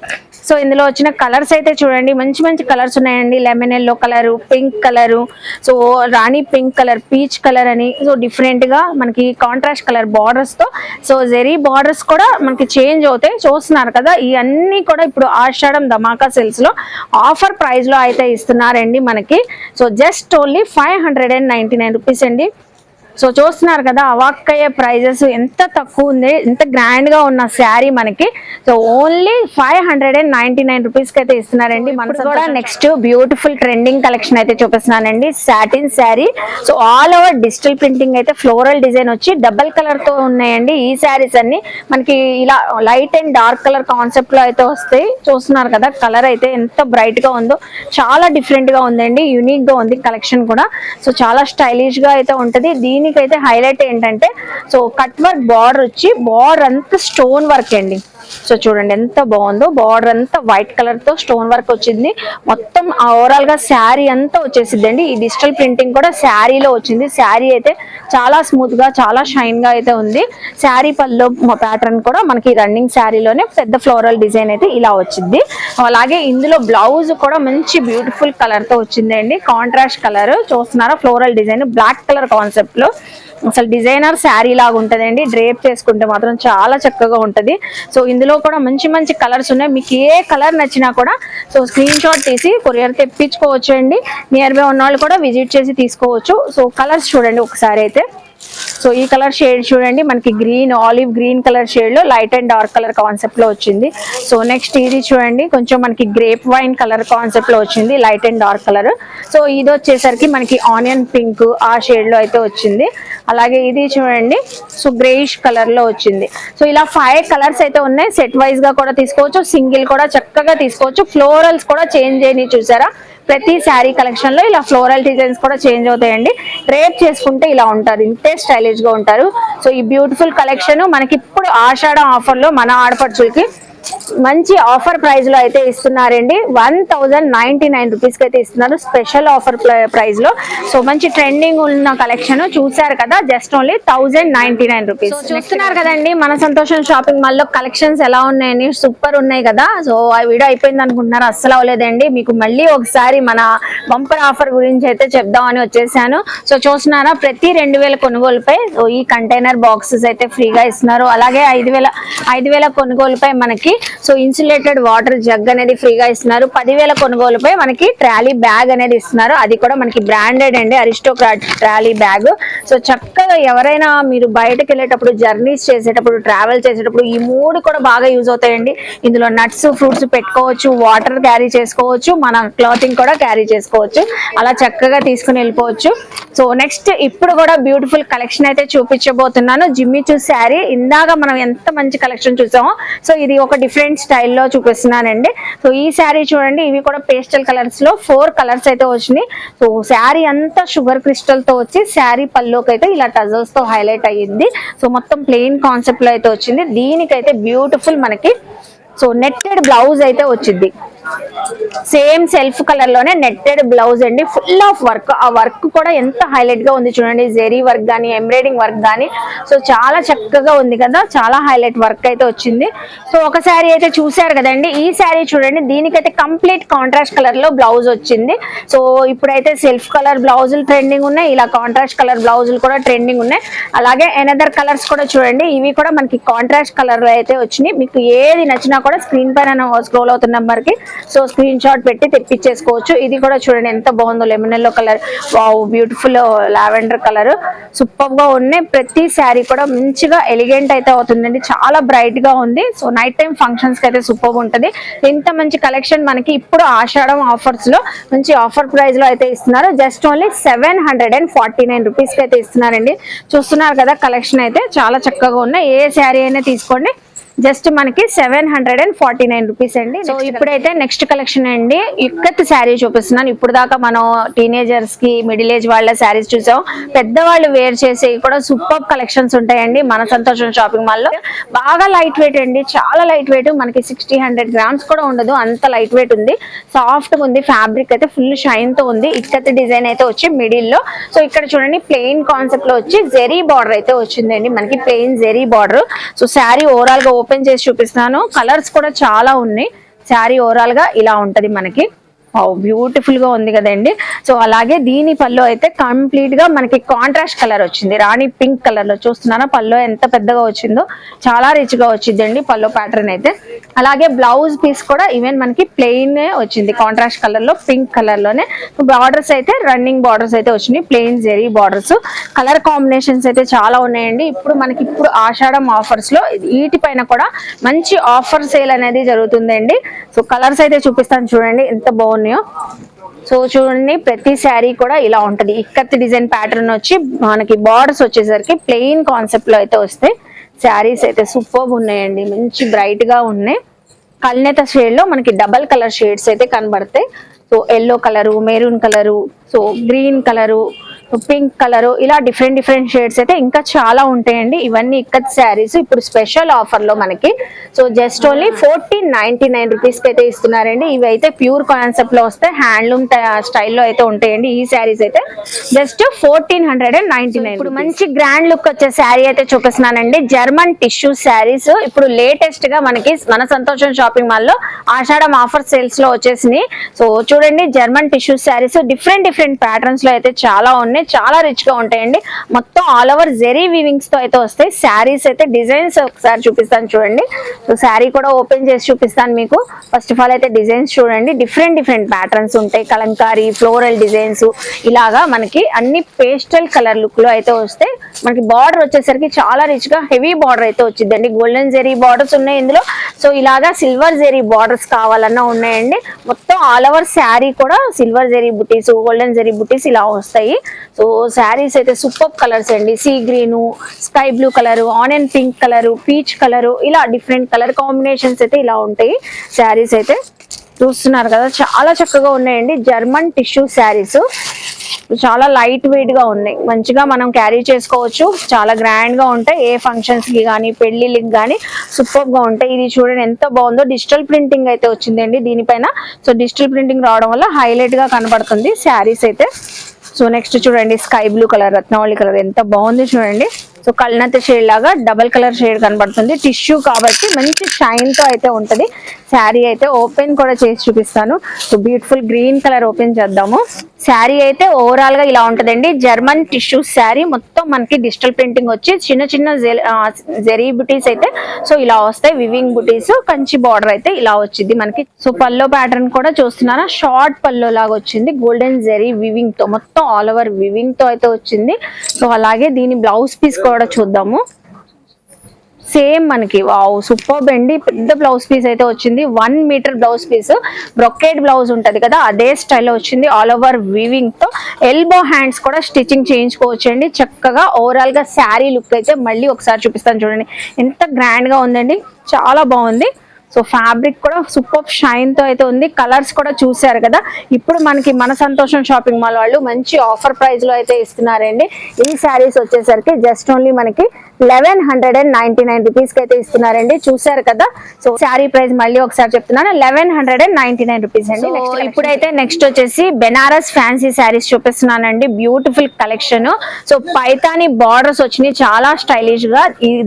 సో ఇందులో వచ్చిన కలర్స్ అయితే చూడండి మంచి కలర్స్ ఉన్నాయండి. Lemon yellow colour, pink colour, so రాణి పింక్ కలర్, పీచ్ కలర్ అని. సో డిఫరెంట్ గా మనకి కాంట్రాస్ట్ కలర్ బార్డర్స్ తో సో జెరీ బార్డర్స్ కూడా మనకి చేంజ్ అవుతాయి. చూస్తున్నారు కదా ఇవన్నీ కూడా ఇప్పుడు ఆషాఢం ధమాకా సేల్స్ లో ఆఫర్ ప్రైస్ లో అయితే ఇస్తున్నారండి మనకి. సో జస్ట్ ఓన్లీ 599 రూపీస్ అండి. సో చూస్తున్నారు కదా అవాక్కయ్యే ప్రైజెస్ ఎంత తక్కువ ఉంది, ఎంత గ్రాండ్ గా ఉన్న శారీ మనకి. సో ఓన్లీ 599 రూపీస్ కి అయితే ఇస్తున్నారండి. మనకు కూడా నెక్స్ట్ బ్యూటిఫుల్ ట్రెండింగ్ కలెక్షన్ అయితే చూపిస్తున్నానండి. Satin sari. So all over digital printing అయితే ఫ్లోరల్ డిజైన్ వచ్చి డబల్ కలర్ తో ఉన్నాయండి. ఈ శారీస్ అన్ని మనకి ఇలా light and dark colour concept లో అయితే వస్తాయి. చూస్తున్నారు కదా కలర్ అయితే ఎంత బ్రైట్ గా ఉందో. చాలా డిఫరెంట్ గా ఉందండి, యూనిక్ గా ఉంది కలెక్షన్ కూడా. సో చాలా స్టైలిష్ గా అయితే ఉంటది. దీనికైతే హైలైట్ ఏంటంటే సో కట్ వర్క్ బార్డర్ వచ్చి బార్డర్ అంతా స్టోన్ వర్క్ అండి. సో చూడండి ఎంత బాగుందో, బార్డర్ అంతా వైట్ కలర్ తో స్టోన్ వర్క్ వచ్చింది. మొత్తం ఓవరాల్ గా శారీ అంతా వచ్చేసింది అండి. ఈ డిజిటల్ ప్రింటింగ్ కూడా శారీలో వచ్చింది. శారీ అయితే చాలా స్మూత్ గా చాలా షైన్ గా అయితే ఉంది. శారీ పల్లో ప్యాటర్న్ కూడా మనకి రన్నింగ్ శారీలోనే పెద్ద ఫ్లోరల్ డిజైన్ అయితే ఇలా వచ్చింది. అలాగే ఇందులో బ్లౌజ్ కూడా మంచి బ్యూటిఫుల్ కలర్ తో వచ్చింది అండి. కాంట్రాస్ట్ కలర్ చూస్తున్నారా, floral design black colour concept లో అసలు డిజైనర్ శారీ లాగా ఉంటదండి. డ్రేప్ చేసుకుంటే మాత్రం చాలా చక్కగా ఉంటది. సో ఇందులో కూడా మంచి మంచి కలర్స్ ఉన్నాయి. మీకు ఏ కలర్ నచ్చినా కూడా సో స్క్రీన్ షాట్ తీసి కొరియర్ తెప్పించుకోవచ్చు అండి. నియర్ బై ఉన్న వాళ్ళు కూడా విజిట్ చేసి తీసుకోవచ్చు. సో కలర్స్ చూడండి ఒకసారి అయితే. సో ఈ కలర్ షేడ్ చూడండి, మనకి green, olive green colour shade లో light and dark colour concept లో వచ్చింది. సో నెక్స్ట్ ఇది చూడండి, కొంచెం మనకి గ్రేప్ వైన్ కలర్ కాన్సెప్ట్ లో వచ్చింది, light and dark colour. So ఇది వచ్చేసరికి మనకి ఆనియన్ పింక్ ఆ షేడ్ లో అయితే వచ్చింది. అలాగే ఇది చూడండి, సో గ్రేయిష్ కలర్ లో వచ్చింది. సో ఇలా 5 కలర్స్ అయితే ఉన్నాయి. సెట్ వైజ్ గా కూడా తీసుకోవచ్చు, సింగిల్ కూడా చక్కగా తీసుకోవచ్చు. ఫ్లోరల్స్ కూడా చేంజ్ అయినాయి చూసారా, ప్రతి శారీ కలెక్షన్ లో ఇలా ఫ్లోరల్ డిజైన్స్ కూడా చేంజ్ అవుతాయండి. రేప్ చేసుకుంటే ఇలా ఉంటారు, ఇంతే స్టైలిష్ గా ఉంటారు. సో ఈ బ్యూటిఫుల్ కలెక్షన్ మనకి ఇప్పుడు ఆషాఢం ఆఫర్ లో మన ఆడపడుచులకి మంచి ఆఫర్ ప్రైస్ లో అయితే ఇస్తున్నారండి. 1099 రూపీస్ కి అయితే ఇస్తున్నారు, స్పెషల్ ఆఫర్ ప్రైస్ లో. సో మంచి ట్రెండింగ్ ఉన్న కలెక్షన్ చూసారు కదా, జస్ట్ ఓన్లీ 1099 రూపీస్. చూస్తున్నారు కదండి మన సంతోషం షాపింగ్ మాల్ లో కలెక్షన్స్ ఎలా ఉన్నాయని, సూపర్ ఉన్నాయి కదా. సో ఆ వీడియో అయిపోయింది అనుకుంటున్నారు, అస్సలు అవ్వలేదండి. మీకు మళ్ళీ ఒకసారి మన బంపర్ ఆఫర్ గురించి అయితే చెప్దామని వచ్చేసాను. సో చూస్తున్నారా, ప్రతి 2000 కొనుగోలుపై ఈ కంటైనర్ బాక్సెస్ అయితే ఫ్రీగా ఇస్తున్నారు. అలాగే 5000 కొనుగోలుపై మనకి సో ఇన్సులేటెడ్ వాటర్ జగ్ అనేది ఫ్రీగా ఇస్తున్నారు. 10,000 కొనుగోలుపై మనకి ట్రాలీ బ్యాగ్ అనేది ఇస్తున్నారు. అది కూడా మనకి బ్రాండెడ్ అండి, అరిస్టోక్రాట్ ట్రాలీ బ్యాగ్. సో చక్కగా ఎవరైనా మీరు బయటకు వెళ్ళేటప్పుడు, జర్నీస్ చేసేటప్పుడు, ట్రావెల్ చేసేటప్పుడు ఈ 3 కూడా బాగా యూజ్ అవుతాయండి. ఇందులో నట్స్, ఫ్రూట్స్ పెట్టుకోవచ్చు, వాటర్ క్యారీ చేసుకోవచ్చు, మన క్లాతింగ్ కూడా క్యారీ చేసుకోవచ్చు. అలా చక్కగా తీసుకుని వెళ్ళిపోవచ్చు. సో నెక్స్ట్ ఇప్పుడు కూడా బ్యూటిఫుల్ కలెక్షన్ అయితే చూపించబోతున్నాను. జిమ్మి చూ శారీ, ఇందాక మనం ఎంత మంచి కలెక్షన్ చూసామో సో ఇది ఒక డిఫరెంట్ స్టైల్లో చూపిస్తున్నానండి. సో ఈ శారీ చూడండి, ఇవి కూడా పేస్టల్ కలర్స్ లో 4 కలర్స్ అయితే వచ్చినాయి. సో శారీ అంతా షుగర్ క్రిస్టల్ తో వచ్చి శారీ పల్లోకి అయితే ఇలా టజల్స్ తో హైలైట్ అయ్యింది. సో మొత్తం ప్లెయిన్ కాన్సెప్ట్ లో అయితే వచ్చింది. దీనికైతే బ్యూటిఫుల్ మనకి సో నెట్టెడ్ బ్లౌజ్ అయితే వచ్చింది. సేమ్ సెల్ఫ్ కలర్ లోనే నెట్టెడ్ బ్లౌజ్ అండి, ఫుల్ ఆఫ్ వర్క్. ఆ వర్క్ కూడా ఎంత హైలైట్ గా ఉంది చూడండి, జెరీ వర్క్ గానీ, ఎంబ్రాయిడింగ్ వర్క్ గానీ. సో చాలా చక్కగా ఉంది కదా, చాలా హైలైట్ వర్క్ అయితే వచ్చింది. సో ఒక శారీ అయితే చూసారు కదండి, ఈ శారీ చూడండి, దీనికైతే కంప్లీట్ కాంట్రాస్ట్ కలర్ లో బ్లౌజ్ వచ్చింది. సో ఇప్పుడైతే సెల్ఫ్ కలర్ బ్లౌజులు ట్రెండింగ్ ఉన్నాయి, ఇలా కాంట్రాస్ట్ కలర్ బ్లౌజులు కూడా ట్రెండింగ్ ఉన్నాయి. అలాగే ఎనదర్ కలర్స్ కూడా చూడండి, ఇవి కూడా మనకి కాంట్రాస్ట్ కలర్ లో అయితే వచ్చినాయి. మీకు ఏది నచ్చినా కూడా స్క్రీన్ పైన స్క్రోల్ అవుతున్న నెంబర్ కి సో స్క్రీన్ షాట్ పెట్టి తెప్పించేసుకోవచ్చు. ఇది కూడా చూడండి ఎంత బాగుందో, lemon yellow colour, wow beautiful lavender colour, super గా ఉన్నాయి. ప్రతి శారీ కూడా మంచిగా ఎలిగెంట్ అయితే అవుతుందండి, చాలా బ్రైట్ గా ఉంది. సో నైట్ టైం ఫంక్షన్స్ కి అయితే సూపర్ ఉంటుంది. ఇంత మంచి కలెక్షన్ మనకి ఇప్పుడు ఆషాఢం ఆఫర్స్ లో మంచి ఆఫర్ ప్రైస్ లో అయితే ఇస్తున్నారు. జస్ట్ ఓన్లీ 749 రూపీస్ కి అయితే ఇస్తున్నారండి. చూస్తున్నారు కదా, కలెక్షన్ అయితే చాలా చక్కగా ఉన్నాయి. ఏ శారీ అయినా తీసుకోండి, జస్ట్ మనకి 749 రూపీస్ అండి. సో ఇప్పుడైతే నెక్స్ట్ కలెక్షన్ అండి, ఇక్కత్ శారీ చూపిస్తున్నాను. ఇప్పుడు దాకా మనం టీనేజర్స్ కి, మిడిల్ ఏజ్ వాళ్ళ శారీస్ చూసాం. పెద్దవాళ్ళు వేర్ చేసే కూడా సూపర్ కలెక్షన్స్ ఉంటాయండి మన సంతోషం షాపింగ్ మాల్ లో. బాగా లైట్ వెయిట్ అండి, చాలా లైట్ వెయిట్. మనకి 60-100 గ్రామ్స్ కూడా ఉండదు, అంత లైట్ వెయిట్ ఉంది. సాఫ్ట్ గా ఉంది, ఫ్యాబ్రిక్ అయితే ఫుల్ షైన్ తో ఉంది. ఇక్కత్ డిజైన్ అయితే వచ్చి మిడిల్ లో. సో ఇక్కడ చూడండి, ప్లెయిన్ కాన్సెప్ట్ లో వచ్చి జెరీ బార్డర్ అయితే వచ్చిందండి, మనకి plain zari border. So sari overall గా ఓపెన్ చేసి చూపిస్తాను. కలర్స్ కూడా చాలా ఉన్నాయి. శారీ ఓవరాల్ గా ఇలా ఉంటది మనకి. బ్యూటిఫుల్ గా ఉంది కదండి. సో అలాగే దీని పల్లో అయితే కంప్లీట్ గా మనకి కాంట్రాస్ట్ కలర్ వచ్చింది, రాణి పింక్ కలర్ లో. చూస్తున్నారా పల్లో ఎంత పెద్దగా వచ్చిందో, చాలా రిచ్ గా వచ్చిందండి పల్లో ప్యాటర్న్ అయితే. అలాగే బ్లౌజ్ పీస్ కూడా ఈవెన్ మనకి ప్లెయిన్ వచ్చింది, కాంట్రాస్ట్ కలర్ లో, పింక్ కలర్ లోనే. బార్డర్స్ అయితే రన్నింగ్ బార్డర్స్ అయితే వచ్చినాయి, plain zari borders. Colour combinations అయితే చాలా ఉన్నాయండి. ఇప్పుడు ఆషాఢం ఆఫర్స్ లో వీటిపైన కూడా మంచి ఆఫర్ సేల్ అనేది జరుగుతుందండి. సో కలర్స్ అయితే చూపిస్తాను చూడండి ఎంత బాగున్నాయో. సో చూడండి, ప్రతి శారీ కూడా ఇలా ఉంటది. ఇక్కత్ డిజైన్ ప్యాటర్న్ వచ్చి మనకి బార్డర్స్ వచ్చేసరికి ప్లెయిన్ కాన్సెప్ట్ లో అయితే వస్తాయి. శారీస్ అయితే సూపర్ ఉన్నాయండి, మంచి బ్రైట్ గా ఉన్నాయి. కల్నేత షేడ్ లో మనకి డబల్ కలర్ షేడ్స్ అయితే కనబడతాయి. So yellow colour, maroon colour, so green colour, pink colour, ఇలా డిఫరెంట్ షేడ్స్ అయితే ఇంకా చాలా ఉంటాయండి. ఇవన్నీ ఇక్కత్ శారీస్ ఇప్పుడు స్పెషల్ ఆఫర్ లో మనకి. సో జస్ట్ ఓన్లీ 1499 రూపీస్ కి అయితే ఇస్తున్నారండి. ఇవి అయితే ప్యూర్ కాన్సెప్ట్ లో వస్తాయి, హ్యాండ్లూమ్ స్టైల్లో అయితే ఉంటాయండి. ఈ శారీస్ అయితే జస్ట్ 1499. ఇప్పుడు మంచి గ్రాండ్ లుక్ వచ్చే శారీ అయితే చూపిస్తున్నానండి. జర్మన్ టిష్యూ శారీస్ ఇప్పుడు లేటెస్ట్ గా మనకి మన సంతోషం షాపింగ్ మాల్ లో ఆషాఢం ఆఫర్ సేల్స్ లో వచ్చేసినాయి. సో చూడండి, German tissue saris different patterns లో అయితే చాలా ఉన్నాయి, చాలా రిచ్ గా ఉంటాయండి. మొత్తం ఆల్ ఓవర్ జెరీ వీవింగ్స్ తో అయితే వస్తాయి. శారీస్ అయితే డిజైన్స్ ఒకసారి చూపిస్తాను చూడండి. సో శారీ కూడా ఓపెన్ చేసి చూపిస్తాను మీకు. ఫస్ట్ ఆఫ్ ఆల్ అయితే డిజైన్స్ చూడండి, డిఫరెంట్ ప్యాటర్న్స్ ఉంటాయి. కలంకారీ, ఫ్లోరల్ డిజైన్స్, ఇలాగా మనకి అన్ని పేస్టల్ కలర్ లుక్ లో అయితే వస్తాయి. మనకి బార్డర్ వచ్చేసరికి చాలా రిచ్ గా హెవీ బార్డర్ అయితే వచ్చిందండి. గోల్డెన్ జెరీ బార్డర్స్ ఉన్నాయి ఇందులో. సో ఇలాగా సిల్వర్ జెరీ బార్డర్స్ కావాలన్నా ఉన్నాయండి. మొత్తం ఆల్ ఓవర్ శారీ కూడా సిల్వర్ జెరీ బుటీస్, గోల్డెన్ జెరీ బుటీస్ ఇలా వస్తాయి. సో శారీస్ అయితే సూపర్ కలర్స్ అండి. Sea green, sky blue colour, onion pink colour, peach colour, ఇలా డిఫరెంట్ కలర్ కాంబినేషన్స్ అయితే ఇలా ఉంటాయి. శారీస్ అయితే చూస్తున్నారు కదా, చాలా చక్కగా ఉన్నాయండి. జర్మన్ టిష్యూ శారీస్ చాలా లైట్ వెయిట్ గా ఉన్నాయి, మంచిగా మనం క్యారీ చేసుకోవచ్చు. చాలా గ్రాండ్ గా ఉంటాయి, ఏ ఫంక్షన్స్ కి కానీ పెళ్లిళ్ళకి కానీ సూపర్ గా ఉంటాయి. ఇది చూడండి ఎంత బాగుందో, డిజిటల్ ప్రింటింగ్ అయితే వచ్చిందండి దీనిపైన. సో డిజిటల్ ప్రింటింగ్ రావడం వల్ల హైలైట్ గా కనబడుతుంది శారీస్ అయితే. సో నెక్స్ట్ చూడండి, స్కై బ్లూ కలర్, రత్నావళి కలర్ ఎంత బాగుంది చూడండి. సో కల్నత షేడ్ లాగా డబల్ కలర్ షేడ్ కనబడుతుంది. టిష్యూ కాబట్టి మంచి షైన్ తో అయితే ఉంటది. శారీ అయితే ఓపెన్ కూడా చేసి చూపిస్తాను. So beautiful green colour open చేద్దాము. శారీ అయితే ఓవరాల్ గా ఇలా ఉంటదండి. జర్మన్ టిష్యూ శారీ, మొత్తం మనకి డిజిటల్ ప్రింటింగ్ వచ్చి చిన్న జెరీ బుటీస్ అయితే సో ఇలా వస్తాయి. వివింగ్ బుటీస్, కంచి బార్డర్ అయితే ఇలా వచ్చింది మనకి. సో పల్లో ప్యాటర్న్ కూడా చూస్తున్నారా, షార్ట్ పల్లో లాగా వచ్చింది. గోల్డెన్ జెరీ వివింగ్ తో, మొత్తం ఆల్ ఓవర్ వివింగ్ తో అయితే వచ్చింది. సో అలాగే దీని బ్లౌజ్ పీస్ కూడా చూద్దాము. సేమ్ మనకి వావ్ సూపర్ అండి, పెద్ద బ్లౌజ్ పీస్ అయితే వచ్చింది. 1 metre blouse piece, brocade blouse ఉంటది కదా అదే స్టైల్లో వచ్చింది. ఆల్ ఓవర్ వీవింగ్ తో ఎల్బో హ్యాండ్స్ కూడా స్టిచ్చింగ్ చేయించుకోవచ్చు అండి చక్కగా. ఓవరాల్ గా శారీ లుక్ అయితే మళ్ళీ ఒకసారి చూపిస్తాను చూడండి, ఎంత గ్రాండ్ గా ఉందండి, చాలా బాగుంది. సో ఫ్యాబ్రిక్ కూడా సూపర్ షైన్ తో అయితే ఉంది. కలర్స్ కూడా చూసారు కదా. ఇప్పుడు మనకి మన సంతోషం షాపింగ్ మాల్ వాళ్ళు మంచి ఆఫర్ ప్రైస్ లో అయితే ఇస్తున్నారండి. ఈ శారీస్ వచ్చేసరికి జస్ట్ ఓన్లీ మనకి 1199 రూపీస్ కి అయితే ఇస్తున్నారండి. చూసారు కదా. సో శారీ ప్రైస్ మళ్ళీ ఒకసారి చెప్తున్నాను, 1199 రూపీస్ అండి. ఇప్పుడైతే నెక్స్ట్ వచ్చేసి బెనారస్ ఫ్యాన్సీ శారీస్ చూపిస్తున్నానండి. Beautiful collection. So Paithani borders వచ్చినాయి, చాలా స్టైలిష్ గా.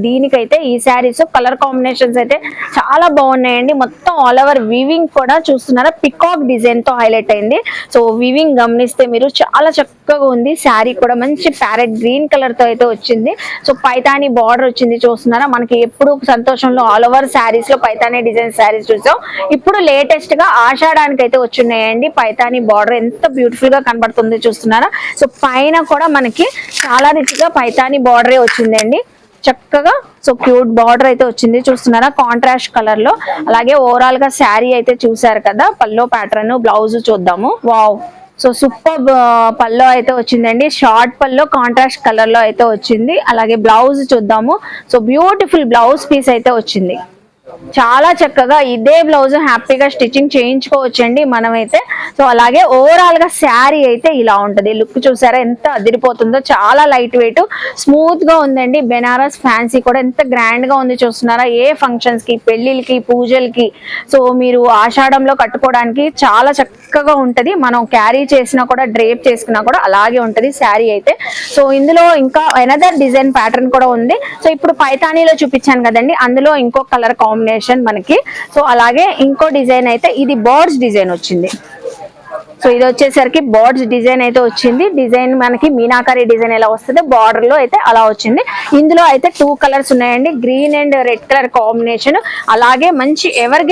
దీనికైతే ఈ శారీస్ కలర్ కాంబినేషన్స్ అయితే చాలా బాగున్నాయండి. మొత్తం ఆల్ ఓవర్ వీవింగ్ కూడా చూస్తున్నారా, పికాక్ డిజైన్ తో హైలైట్ అయింది. సో వీవింగ్ గమనిస్తే మీరు చాలా చక్కగా ఉంది. శారీ కూడా మంచి ప్యారెట్ గ్రీన్ కలర్ తో అయితే వచ్చింది. సో పైతాని బార్డర్ వచ్చింది చూస్తున్నారా. మనకి ఎప్పుడు సంతోషంలో ఆల్ ఓవర్ శారీస్ లో పైతాని డిజైన్ శారీస్ చూసాం. ఇప్పుడు లేటెస్ట్ గా ఆషాఢానికి అయితే వచ్చున్నాయండి. పైతాని బార్డర్ ఎంత బ్యూటిఫుల్ గా కనబడుతుంది చూస్తున్నారా. సో పైన కూడా మనకి చాలా రిచ్ గా పైతాని బార్డరే వచ్చిందండి చక్కగా. సో క్యూట్ బార్డర్ అయితే వచ్చింది చూస్తున్నారా, కాంట్రాస్ట్ కలర్ లో. అలాగే ఓవరాల్ గా శారీ అయితే చూసారు కదా. పల్లో ప్యాటర్న్, బ్లౌజ్ చూద్దాము. వావ్, సో సూపర్ పల్లో అయితే వచ్చిందండి. షార్ట్ పల్లో కాంట్రాస్ట్ కలర్ లో అయితే వచ్చింది. అలాగే బ్లౌజ్ చూద్దాము. సో బ్యూటిఫుల్ బ్లౌజ్ పీస్ అయితే వచ్చింది. చాలా చక్కగా ఇదే బ్లౌజ్ హ్యాపీగా స్టిచ్చింగ్ చేయించుకోవచ్చండి మనమైతే. సో అలాగే ఓవరాల్ గా శారీ అయితే ఇలా ఉంటది. లుక్ చూసారా ఎంత అదిరిపోతుందో, చాలా లైట్ వెయిట్, స్మూత్ గా ఉందండి. బెనారస్ ఫ్యాన్సీ కూడా ఎంత గ్రాండ్ గా ఉంది చూస్తున్నారా. ఏ ఫంక్షన్స్ కి, పెళ్లిళ్ళకి, పూజలకి, సో మీరు ఆషాఢంలో కట్టుకోవడానికి చాలా చక్కగా ఉంటది. మనం క్యారీ చేసినా కూడా, డ్రేప్ చేసుకున్నా కూడా అలాగే ఉంటది శారీ అయితే. సో ఇందులో ఇంకా ఎనదర్ డిజైన్ ప్యాటర్న్ కూడా ఉంది. సో ఇప్పుడు పైతానీలో చూపించాను కదండి, అందులో ఇంకో కలర్ కాంబినేషన్ మనకి. సో అలాగే ఇంకో డిజైన్ అయితే ఇది బర్డ్స్ డిజైన్ వచ్చింది. సో ఇది వచ్చేసరికి బర్డ్స్ డిజైన్ అయితే వచ్చింది. డిజైన్ మనకి మీనాకారి డిజైన్ ఎలా వస్తుంది బార్డర్ లో అయితే అలా వచ్చింది. ఇందులో అయితే 2 కలర్స్ ఉన్నాయండి, green and red colour combination. అలాగే మంచి ఎవర్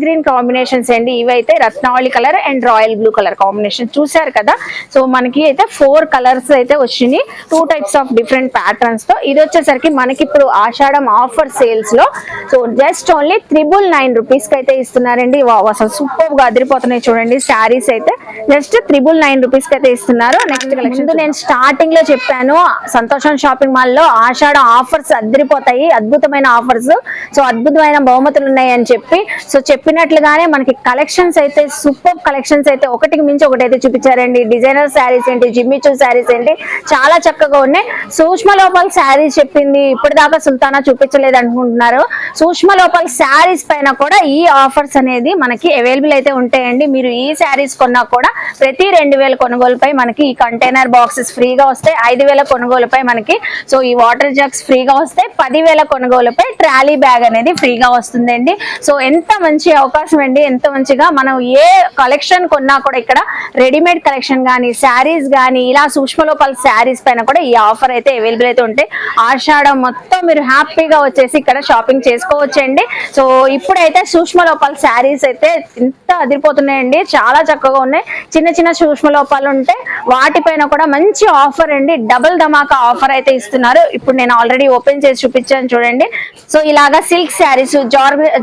గ్రీన్ కాంబినేషన్స్ అండి ఇవైతే. Ratnavali colour and royal blue colour combination చూసారు కదా. సో మనకి అయితే 4 కలర్స్ అయితే వచ్చినాయి, 2 టైప్స్ ఆఫ్ డిఫరెంట్ ప్యాటర్న్స్ తో. ఇది వచ్చేసరికి మనకి ఇప్పుడు ఆషాఢం ఆఫర్ సేల్స్ లో సో జస్ట్ ఓన్లీ 999 రూపీస్ కి అయితే ఇస్తున్నారండి. అసలు సూపర్ గా అదిరిపోతున్నాయి చూడండి శారీస్ అయితే. జస్ట్ 999 రూపీస్ కి అయితే ఇస్తున్నారు. నెక్స్ట్ కలెక్షన్ నేను స్టార్టింగ్ లో చెప్పాను, సంతోషం షాపింగ్ మాల్ లో ఆషాఢ ఆఫర్స్ అదిరిపోతాయి, అద్భుతమైన ఆఫర్స్, సో అద్భుతమైన బహుమతులు ఉన్నాయి అని చెప్పి. సో చెప్పినట్లుగానే మనకి కలెక్షన్స్ అయితే సూపర్ కలెక్షన్స్ అయితే ఒకటికి మించి ఒకటి అయితే చూపించారండి. డిజైనర్ శారీస్ ఏంటి, జిమ్మిచూ శారీస్ ఏంటి, చాలా చక్కగా ఉన్నాయి. సూక్ష్మ లోపల శారీస్ చెప్పింది ఇప్పటిదాకా సుల్తానా చూపించలేదు అనుకుంటున్నారు. సూక్ష్మ లోపల శారీస్ పైన కూడా ఈ ఆఫర్స్ అనేది మనకి అవైలబుల్ అయితే ఉంటాయండి. మీరు ఈ శారీస్ కొన్నా కూడా ప్రతి 2000 కొనుగోలుపై మనకి ఈ కంటైనర్ బాక్సెస్ ఫ్రీగా వస్తాయి. 5000 కొనుగోలుపై మనకి సో ఈ వాటర్ జగ్స్ ఫ్రీగా వస్తాయి. 10,000 కొనుగోలుపై ట్రాలీ బ్యాగ్ అనేది ఫ్రీగా వస్తుందండి. సో ఎంత మంచి అవకాశం అండి, ఎంత మంచిగా మనం ఏ కలెక్షన్ కొన్నా కూడా ఇక్కడ రెడీమేడ్ కలెక్షన్ కానీ శారీస్ కానీ ఇలా సూక్ష్మ లోపల శారీస్ పైన కూడా ఈ ఆఫర్ అయితే అవైలబుల్ అయితే ఉంటాయి. ఆషాఢం మొత్తం మీరు హ్యాపీగా వచ్చేసి ఇక్కడ షాపింగ్ చేసుకోవచ్చండి. సో ఇప్పుడైతే సూక్ష్మ లోపల శారీస్ అయితే ఇంత అదిరిపోతున్నాయండి, చాలా చక్కగా ఉన్నాయి. చిన్న చిన్న సూక్ష్మ లోపాలు ఉంటే వాటిపైన కూడా మంచి ఆఫర్ అండి, డబుల్ ధమాకా ఆఫర్ అయితే ఇస్తున్నారు. ఇప్పుడు నేను ఆల్రెడీ ఓపెన్ చేసి చూపించాను చూడండి. సో ఇలాగా silk saris,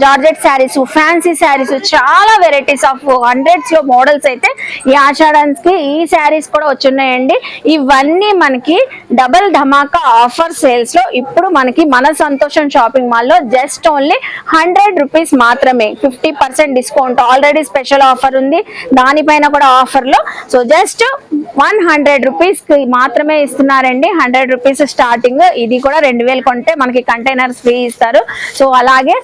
georgette saris, fancy saris, చాలా వెరైటీస్ ఆఫ్ హండ్రెడ్స్ లో మోడల్స్ అయితే ఈ ఆషాఢానికి ఈ శారీస్ కూడా వచ్చున్నాయండి. ఇవన్నీ మనకి డబుల్ ధమాకా ఆఫర్ సేల్స్ లో ఇప్పుడు మనకి మన సంతోషం షాపింగ్ మాల్ లో జస్ట్ ఓన్లీ 100 రూపీస్ మాత్రమే, 50% డిస్కౌంట్, ఆల్రెడీ స్పెషల్ ఆఫర్ ఉంది, దానిపైన కూడా ఆఫర్ లో సో జస్ట్ 100 రూపీస్ కి మాత్రమే ఇస్తున్నారండి. 100 రూపీస్ స్టార్టింగ్, ఇది కూడా 2000 కొంటే మనకి కంటైనర్స్ ఫ్రీ ఇస్తారు. సో అలాగే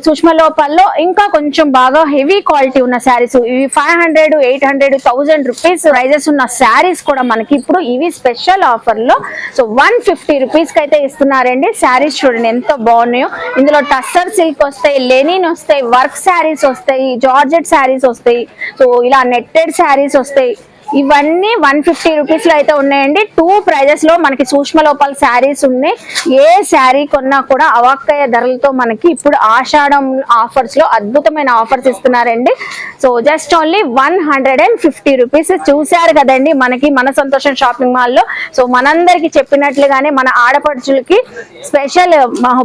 సూక్ష్మ లోపాల్లో ఇంకా కొంచెం బాగా హెవీ క్వాలిటీ ఉన్న శారీస్, ఇవి 500, 800, 1000 రూపీస్ ప్రైజెస్ ఉన్న శారీస్ కూడా మనకి ఇప్పుడు ఇవి స్పెషల్ ఆఫర్ లో సో 150 రూపీస్ కి అయితే ఇస్తున్నారండి. శారీస్ చూడండి ఎంత బాగున్నాయో, ఇందులో టస్సర్ సిల్క్ వస్తాయి, లెనిన్ వస్తాయి, వర్క్ శారీస్ వస్తాయి, జార్జెట్ శారీస్ వస్తాయి, సో ఇలా నెట్టెడ్ శారీస్ వస్తాయి. ఇవన్నీ 150 రూపీస్ లో అయితే ఉన్నాయండి. 2 ప్రైజెస్ లో మనకి సూక్ష్మ లోపల శారీస్ ఉన్నాయి. ఏ శారీ కొన్నా కూడా అవాక్కయ్య ధరలతో మనకి ఇప్పుడు ఆషాఢం ఆఫర్స్ లో అద్భుతమైన ఆఫర్స్ ఇస్తున్నారండి. So just only 150 rupees. చూసారు కదండి మనకి మన సంతోషం షాపింగ్ మాల్ లో సో మనందరికి చెప్పినట్లుగానే మన ఆడపడుచులకి స్పెషల్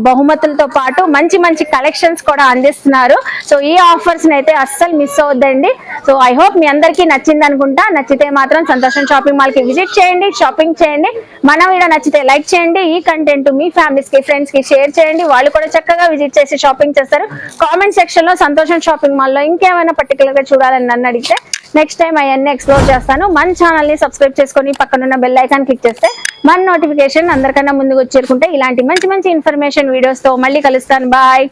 బహుమతులతో పాటు మంచి మంచి కలెక్షన్స్ కూడా అందిస్తున్నారు. సో ఈ ఆఫర్స్ అయితే అస్సలు మిస్ అవద్దండి. సో ఐ హోప్ మీ అందరికీ నచ్చింది అనుకుంటా. నచ్చితే మాత్రం సంతోషం షాపింగ్ మాల్ కి విజిట్ చేయండి, షాపింగ్ చేయండి. మన వీడియో నచ్చితే లైక్ చేయండి, ఈ కంటెంట్ మీ ఫ్యామిలీస్ కి ఫ్రెండ్స్ కి షేర్ చేయండి, వాళ్ళు కూడా చక్కగా విజిట్ చేసి షాపింగ్ చేస్తారు. కామెంట్ సెక్షన్ లో సంతోషం షాపింగ్ మాల్ లో ఇంకేమైనా పర్టికులర్ గా చూడాలని నన్ను అడిగితే నెక్స్ట్ టైం అవన్నీ ఎక్స్ప్లోర్ చేస్తాను. మన ఛానల్ ని సబ్స్క్రైబ్ చేసుకొని పక్కనున్న బెల్ ఐకాన్ క్లిక్ చేస్తే మన నోటిఫికేషన్ అందరికన్నా ముందుకు వచ్చేరుకుంటే ఇలాంటి మంచి మంచి ఇన్ఫర్మేషన్ వీడియోస్ తో మళ్ళీ కలుస్తాను. బాయ్.